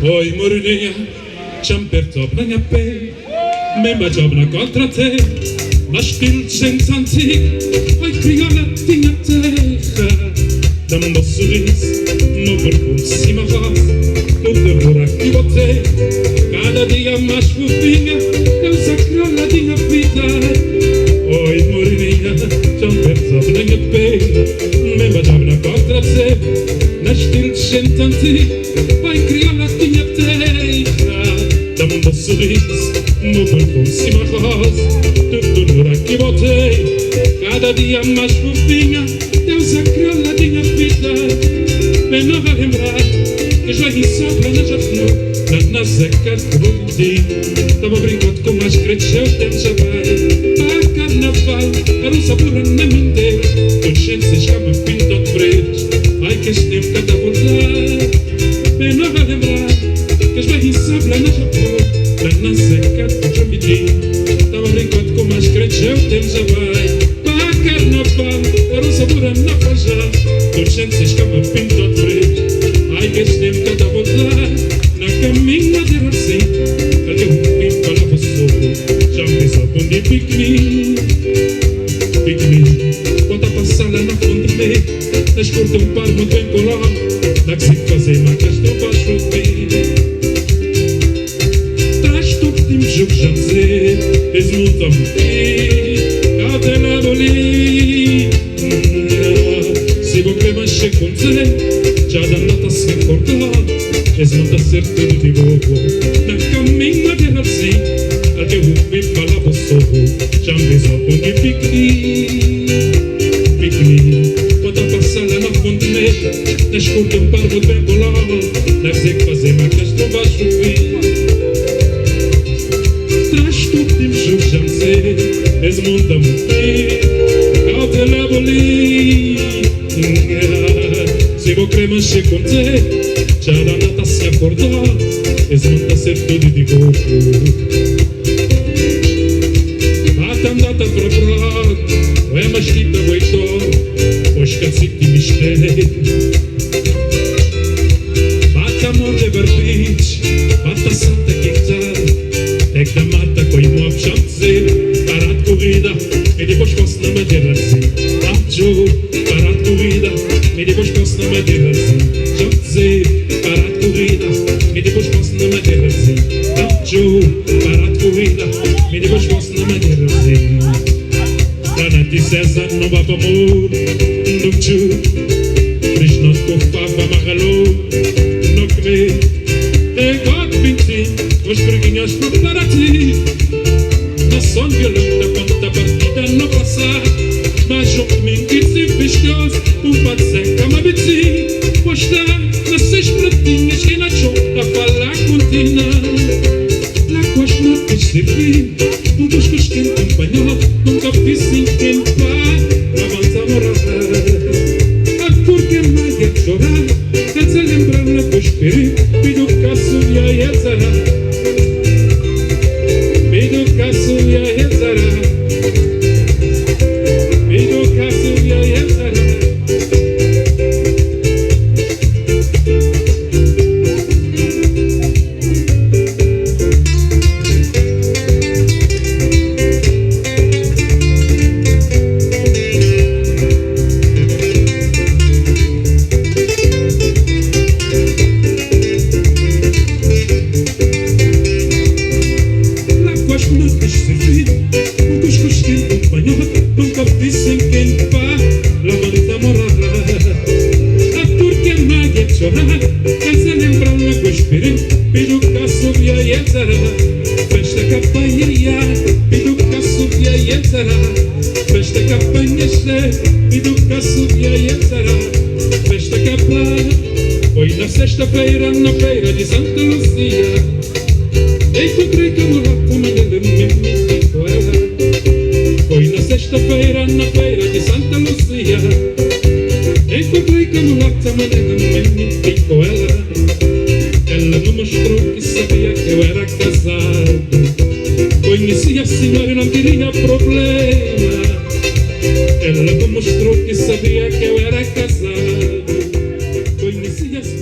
Oi moruninha, champer top na minha pele, mesma job na contra te, mas estilo gente antigo, oi crioula tinha terra, dá-me um bom sorriso, no corpo de cima rosa, no terror aqui botei, cada dia mais fofinha, eu sou crioula tinha vida. Oi moruninha, champer top na minha pele, mesma job na contra te, mas estilo gente antigo. Pai crioula tinha terra, dá-me um bom sorriso, no corpo de cima rosa, tudo no aqui botei, cada dia mais fofinha, Deus a crioula tinha vida. Bem não vai lembrar, que já insabla na jafno, na zeca de bonitinho, tava brincando com as cresceu, tempo já vai, a carnaval, era um sabor na mente, todos gente se escapa pinto de preto, ai que este tempo cada voltar. Bem não vai lembrar, que as velhas sabem na Japão, lá na seca do Jambidinho, tava brincando com as cresceu, o tempo já vai, para carnaval, era um sabor na fajá, todos gente se escapa pinto de preto, ai que este tempo cada voltar, na caminha de Racim, cadê o fim para a pessoa, já me sabão de piquenique, quando a passar lá na fonte meio, nas curtas um par muito bem colado, dá que se fazer marcas do baixo fim. Traz tu que temos jogo já dizer, és muito a morrer, cautela bolir. Se vou querer mais che com dizer, já dá nota se acordar, és nota certa de novo. Na caminha de Racim, até o fim para a pessoa, já me sabão de piquenique. Quando a passar lá na fonte neta, nas curtas um par muito bem colado, dá que fazer marcas do baixo fim. Traz tu que temos jogo já me sei, és muito a morrer, cautela bolir. Se vou querer mexer com te, já dá nada se acordar, és nota certo de novo. Bata andata para prato, é mais quita boitor, os cacique de mistério. Bata amor de barbiche, bata santa quinta, é que da mata com imo a dizer, para de corrida, e depois posso na madeira assim. Ajo, para de corrida, e depois posso na madeira assim. Já dizer, para de corrida, e depois posso na madeira assim. Ajo, para de corrida, e depois posso na madeira assim. Danati César não vai para amor, não tchu, Cristo não confava magalou, não crê, é God 20, os preguinhos para ti, na som violenta quando a partida não passar, mas o domingo que se vestiu, pode ser cama biti, posta nas 6 pratinhas e na chão a falar contínua, lá com as notas de fim, dos que quem acompanhou, nunca fiz sem quem vai, avançar morar. A porque mais é chorar, é se lembrar na tua espírito, pido caço e a rezará. Pido caço e a rezará. Pido caço e a rezará. Festa campanha, educação e etc. Festa campanha, educação e etc. Festa campanha, foi na sexta-feira, na feira de Santa Luzia. Encontrei camurata, mandando me com ela. Foi na sexta-feira, na feira de Santa Luzia. Encontrei camurata, mandando me com ela. Ela me mostrou que sabia que eu era casado. Conhecia a senhora e não queria problema. Ela me mostrou que sabia que eu era casado. este